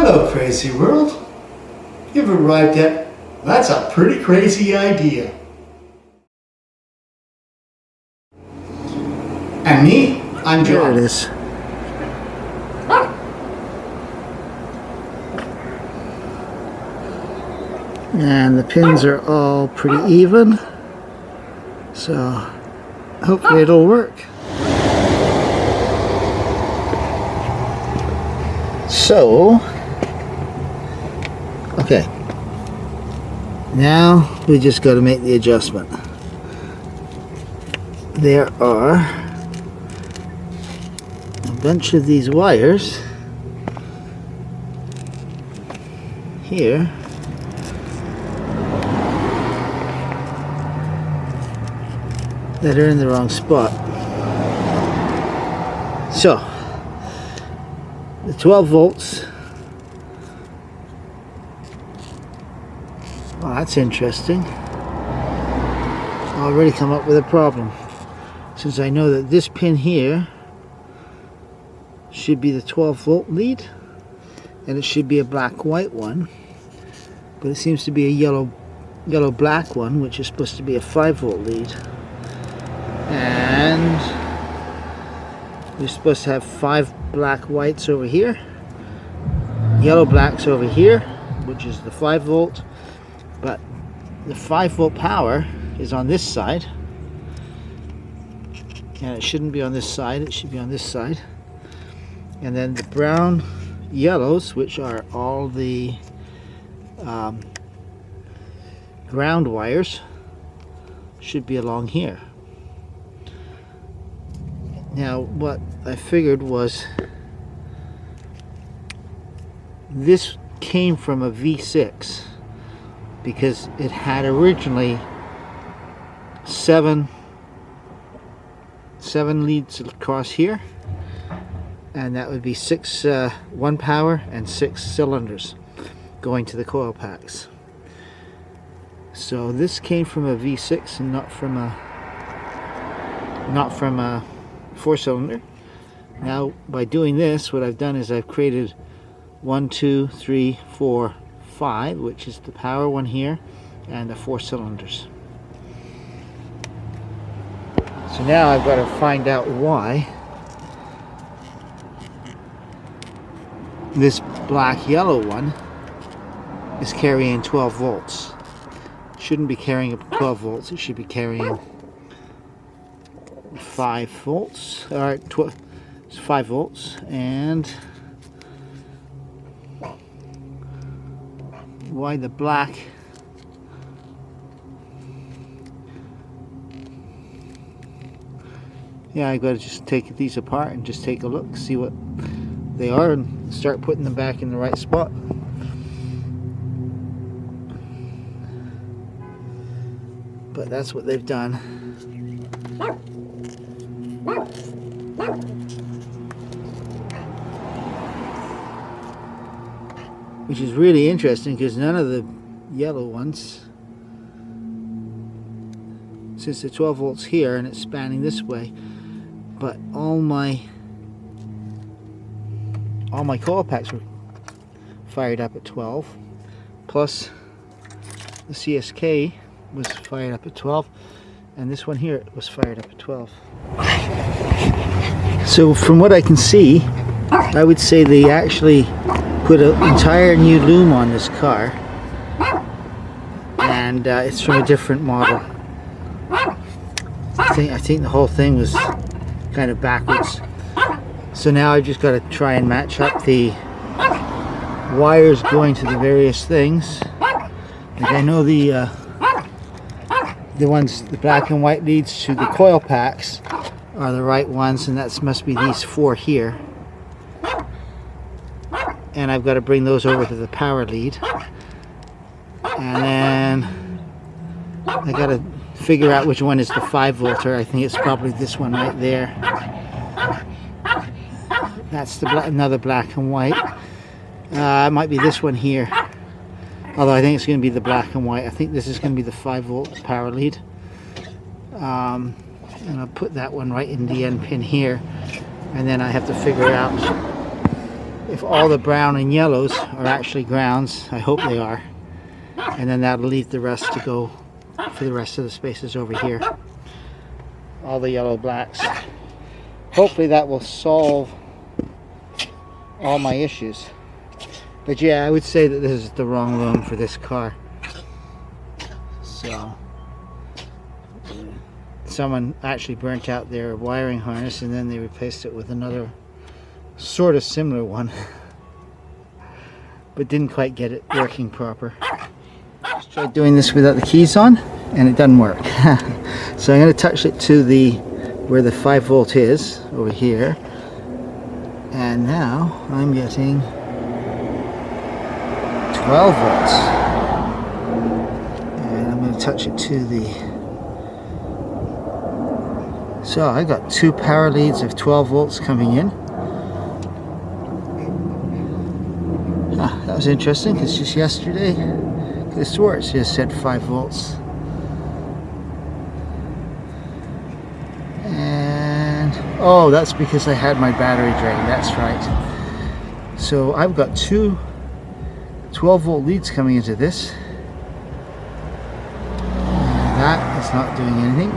Hello, crazy world. You've arrived at That's a Pretty Crazy Idea. And me, I'm John. There it is. And the pins are all pretty even, so hopefully it'll work. So, okay, now we just got to make the adjustment. There are a bunch of these wires here that are in the wrong spot. So, the 12 volts, well, that's interesting. I already come up with a problem, since I know that this pin here should be the 12 volt lead, and it should be a black-white one, but it seems to be a yellow-black one, which is supposed to be a 5 volt lead. And we're supposed to have 5 black whites over here, yellow blacks over here, which is the 5 volt, but the 5 volt power is on this side, and it shouldn't be on this side, it should be on this side. And then the brown yellows, which are all the ground wires, should be along here. Now, what I figured was this came from a V6 because it had originally seven leads across here, and that would be 6 1 power and 6 cylinders going to the coil packs. So this came from a V6 and not from a 4-cylinder. Now, by doing this, what I've done is I've created 1, 2, 3, 4, 5, which is the power one here, and the 4 cylinders. So now I've got to find out why this black-yellow one is carrying 12 volts. It shouldn't be carrying 12 volts, it should be carrying 5 volts, or 5 volts, and why the black I got to just take these apart and just take a look, see what they are, and start putting them back in the right spot. But that's what they've done. Which is really interesting because none of the yellow ones, since the 12 volts here and it's spanning this way, but all my coil packs were fired up at 12, plus the CSK was fired up at 12, and this one here was fired up at 12. So from what I can see, I would say they actually put an entire new loom on this car, and it's from a different model. I think the whole thing was kind of backwards. So now I've just got to try and match up the wires going to the various things. Like I know the black and white leads to the coil packs are the right ones, and that must be these 4 here. And I've got to bring those over to the power lead, and then I got to figure out which one is the 5 volter. I think it's probably this one right there. That's the another black and white. It might be this one here, although I think it's going to be the black and white. I think this is going to be the 5 volt power lead, and I'll put that one right in the end pin here, and then I have to figure out if all the brown and yellows are actually grounds. I hope they are. And then that'll leave the rest to go for the rest of the spaces over here. All the yellow blacks. Hopefully that will solve all my issues. But yeah, I would say that this is the wrong loom for this car. So someone actually burnt out their wiring harness and then they replaced it with another sort of similar one. But didn't quite get it working proper. Just tried doing this without the keys on and it doesn't work. So I'm going to touch it to the where the 5 volt is over here, and now I'm getting 12 volts, and I'm going to touch it to the, so I got 2 power leads of 12 volts coming in. That was interesting because just yesterday I could have swore it just said 5 volts. Oh, that's because I had my battery drain, that's right. So I've got 2 12 volt leads coming into this. And that is not doing anything.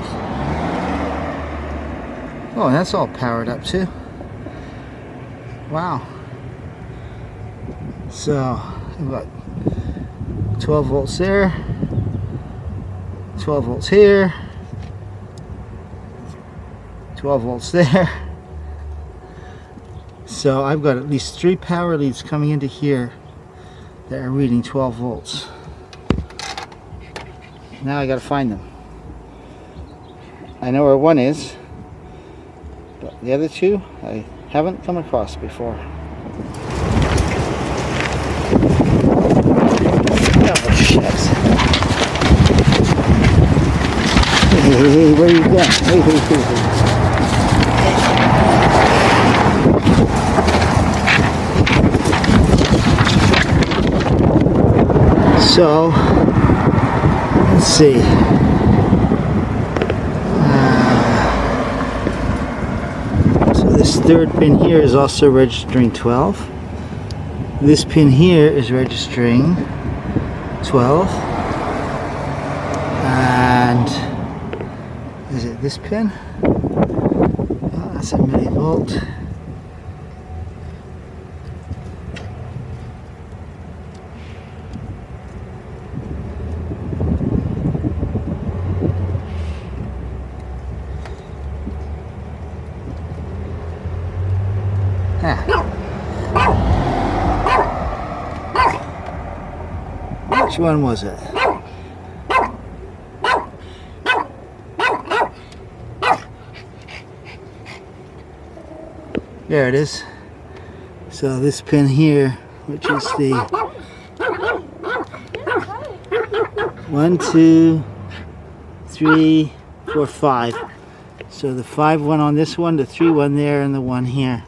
Oh, that's all powered up too. Wow. So I've got 12 volts there, 12 volts here, 12 volts there. So I've got at least 3 power leads coming into here that are reading 12 volts. Now I gotta find them. I know where one is, but the other 2 I haven't come across before. Oh shit. Hey, where you going? Hey. So, let's see. So this 3rd pin here is also registering 12. This pin here is registering 12. And is it this pin? Oh, that's a millivolt. Which one was it? There it is. So this pin here, which is the 1, 2, 3, 4, 5. So the 5 one on this one, the 3 one there, and the 1 here.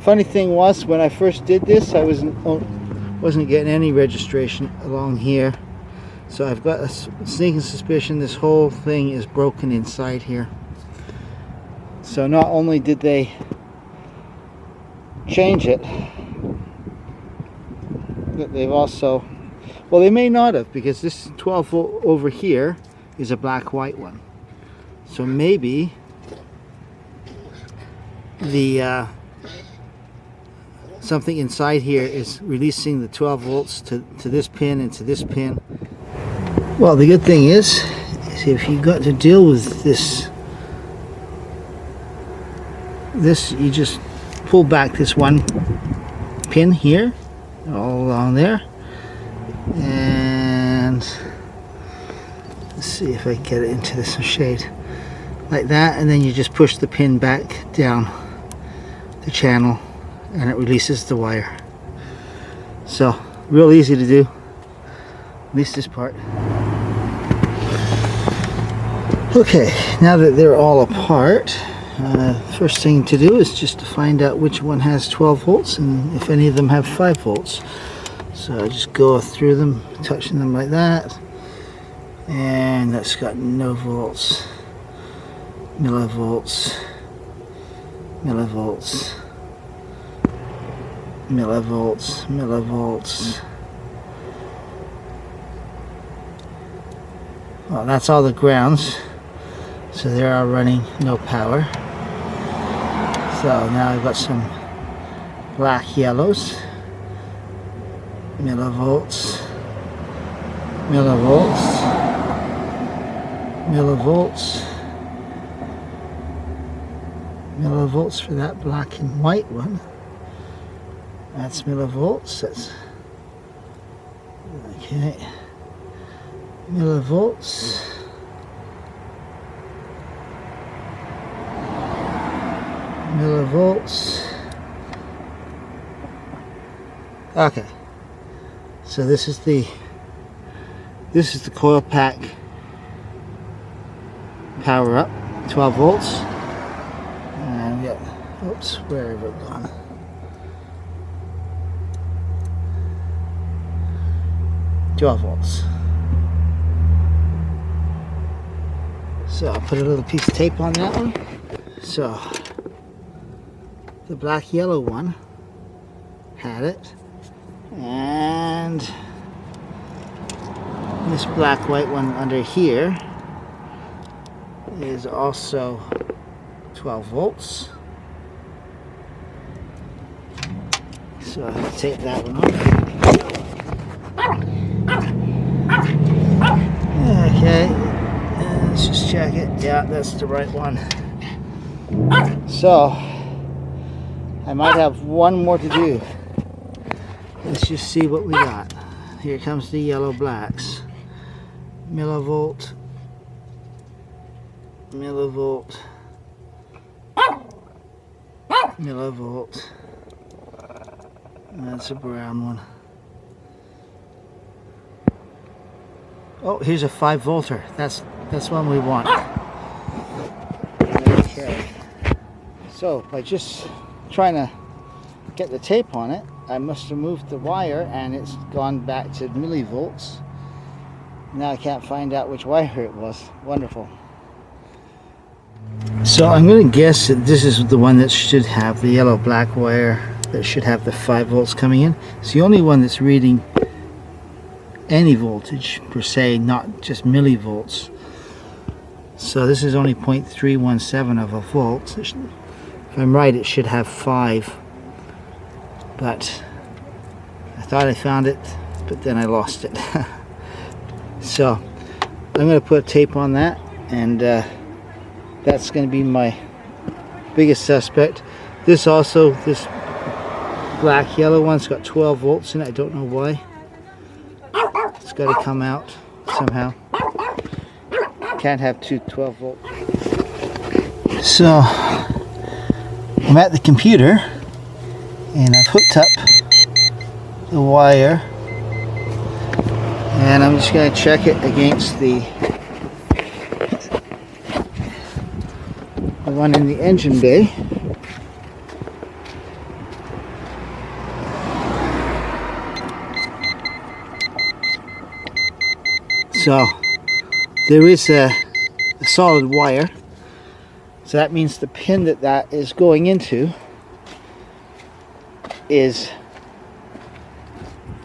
Funny thing was, when I first did this, I wasn't getting any registration along here. So I've got a sneaking suspicion this whole thing is broken inside here. So not only did they change it, but they've also, well, they may not have, because this 12 volt over here is a black-white one. So maybe the something inside here is releasing the 12 volts to this pin and to this pin. Well, the good thing is if you got to deal with this, you just pull back this one pin here, all along there, and let's see if I can get it into this shade, like that, and then you just push the pin back down the channel and it releases the wire. So real easy to do, at least this part. Okay, now that they're all apart, first thing to do is just to find out which one has 12 volts and if any of them have 5 volts. So I just go through them, touching them like that, and that's got no volts, millivolts, millivolts, millivolts, millivolts. Well, that's all the grounds, so they are running no power. So now I've got some black yellows, millivolts, millivolts, millivolts, millivolts for that black and white one. That's millivolts. That's okay. Millivolts. Millivolts. Okay. So this is the coil pack power up, 12 volts. And yeah, oops, where have it gone? Volts. So I'll put a little piece of tape on that one. So the black yellow one had it, and this black white one under here is also 12 volts. So I'll tape that one off. Okay, let's just check it. Yeah, that's the right one. So I might have one more to do. Let's just see what we got. Here comes the yellow blacks. Millivolt, millivolt, millivolt. That's a brown one. Oh, here's a 5 volter. That's one we want. Okay. So by just trying to get the tape on it, I must have moved the wire and it's gone back to millivolts. Now I can't find out which wire it was. Wonderful. So I'm going to guess that this is the one that should have the yellow black wire that should have the 5 volts coming in. It's the only one that's reading any voltage per se, not just millivolts. So this is only 0.317 of a volt. If I'm right, it should have 5, but I thought I found it, but then I lost it. So I'm going to put tape on that, and that's going to be my biggest suspect. This black yellow one's got 12 volts in it. I don't know why. It's got to come out somehow. Can't have two 12 volt. So I'm at the computer and I've hooked up the wire, and I'm just going to check it against the one in the engine bay. So there is a solid wire, so that means the pin that is going into is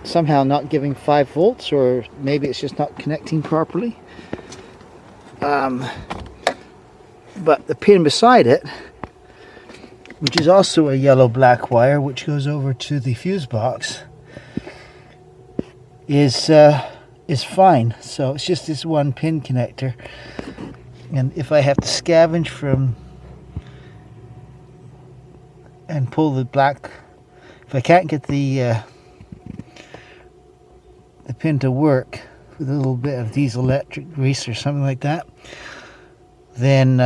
somehow not giving 5 volts, or maybe it's just not connecting properly. But the pin beside it, which is also a yellow black wire which goes over to the fuse box, is fine. So it's just this one pin connector, and if I have to scavenge from and pull the black, if I can't get the pin to work with a little bit of diesel electric grease or something like that, then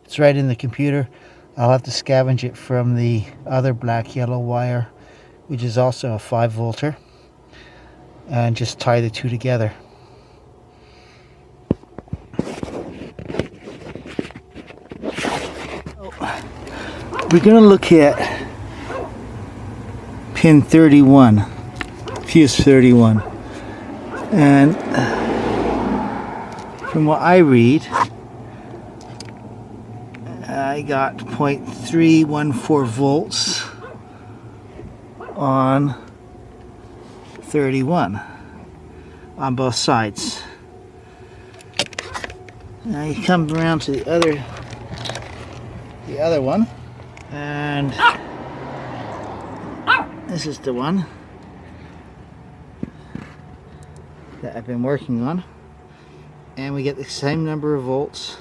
it's right in the computer. I'll have to scavenge it from the other black yellow wire, which is also a 5 volter, and just tie the two together. We're going to look at pin 31, fuse 31, and from what I read, I got 0.314 volts on 31 on both sides. Now you come around to the other one, and this is the one that I've been working on, and we get the same number of volts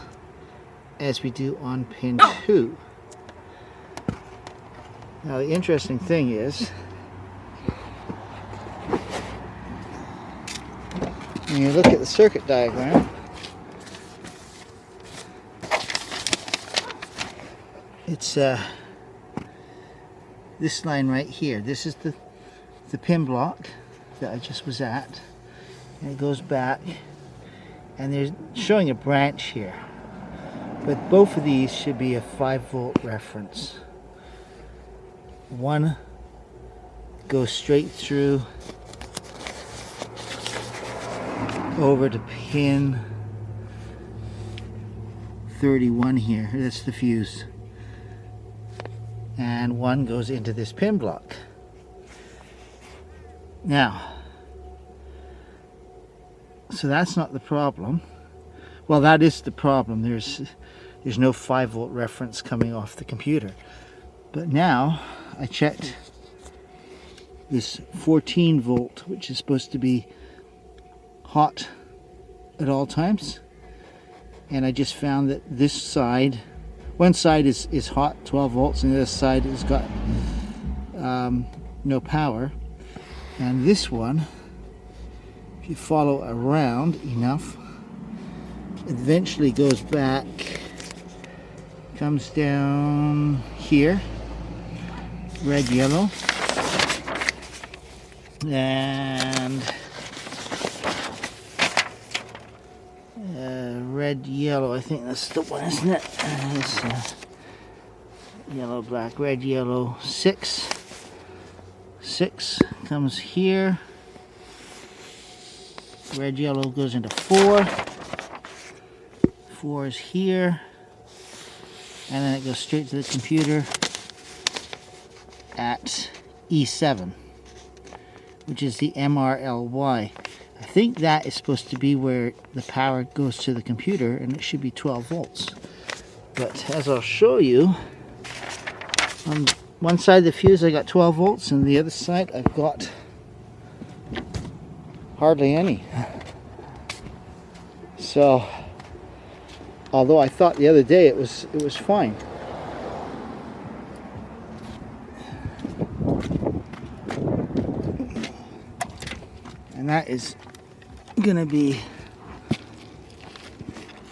as we do on pin 2. Now the interesting thing is, when you look at the circuit diagram, it's this line right here. This is the pin block that I just was at, and it goes back, and there's showing a branch here, but both of these should be a 5-volt reference. One goes straight through over to pin 31 here. That's the fuse. And one goes into this pin block. Now, so that's not the problem. Well, that is the problem. There's no 5-volt reference coming off the computer. But now I checked this 14-volt, which is supposed to be hot at all times, and I just found that this side, one side is hot, 12 volts, and the other side has got no power. And this one, if you follow around enough, eventually goes back, comes down here, red, yellow, and red, yellow. I think that's the one, isn't it? It's yellow, black, red, yellow, 6. 6 comes here. Red, yellow goes into 4. 4 is here. And then it goes straight to the computer at E7, which is the MRLY. I think that is supposed to be where the power goes to the computer, and it should be 12 volts. But as I'll show you, on one side of the fuse I got 12 volts, and the other side I've got hardly any. So, although I thought the other day it was fine. And that is going to be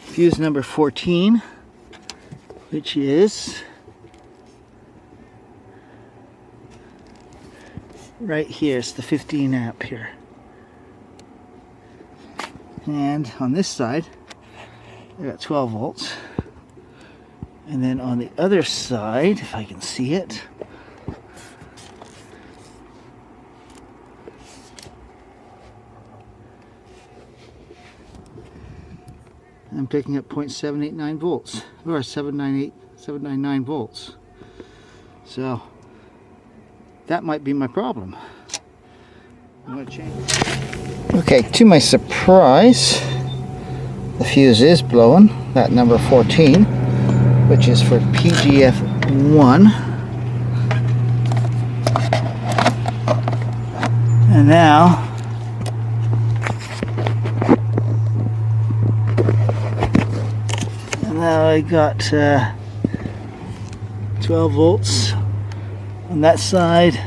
fuse number 14, which is right here. It's the 15 amp here. And on this side I got 12 volts, and then on the other side, if I can see it, I'm picking up 0.789 volts, or 799 volts. So that might be my problem. I'm going to change. Okay, to my surprise, the fuse is blowing, that number 14, which is for PGF1. And now I got 12 volts on that side.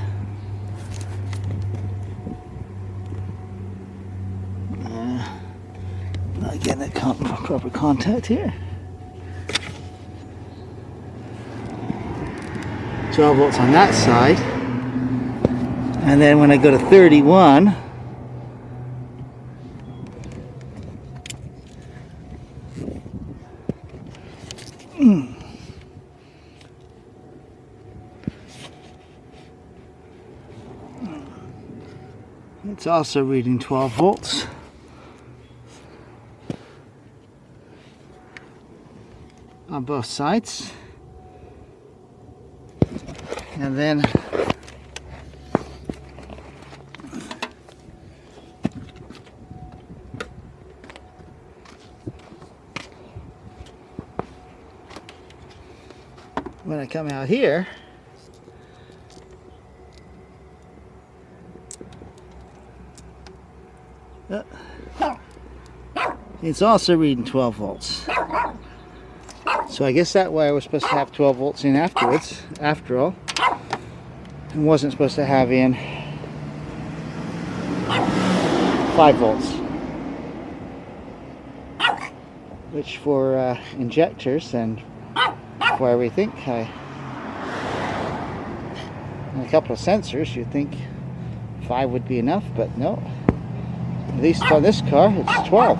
Not getting it proper contact here. 12 volts on that side. And then when I go to 31, it's also reading 12 volts. On both sides. And then when I come out here, it's also reading 12 volts. So I guess that wire was supposed to have 12 volts in afterwards, after all. And wasn't supposed to have in 5 volts. Which for injectors and for everything, and a couple of sensors, you'd think 5 would be enough, but no. At least on this car, it's 12.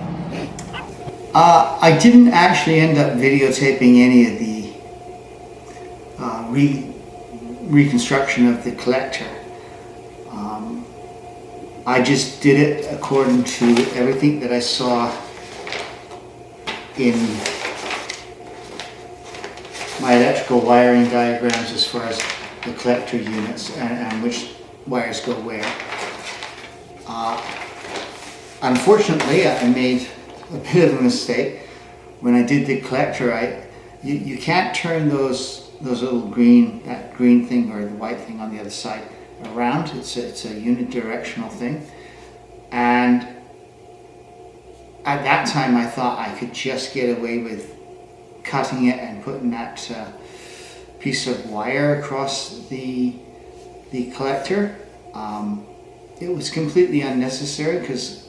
I didn't actually end up videotaping any of the reconstruction of the collector. I just did it according to everything that I saw in my electrical wiring diagrams as far as the collector units and which wires go where. Unfortunately, I made a bit of a mistake when I did the collector. You can't turn those little that green thing or the white thing on the other side around. It's a unidirectional thing, and at that time I thought I could just get away with cutting it and putting that piece of wire across the collector. It was completely unnecessary because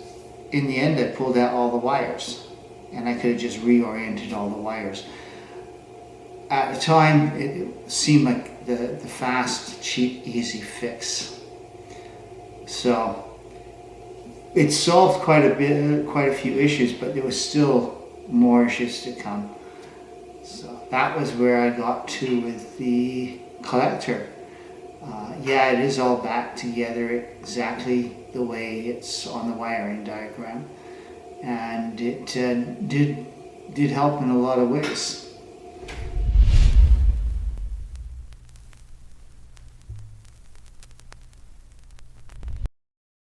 in the end I pulled out all the wires and I could have just reoriented all the wires. At the time it seemed like the fast, cheap, easy fix. So it solved quite a few issues, but there was still more issues to come. So that was where I got to with the collector. Yeah, it is all back together exactly the way it's on the wiring diagram, and it did help in a lot of ways.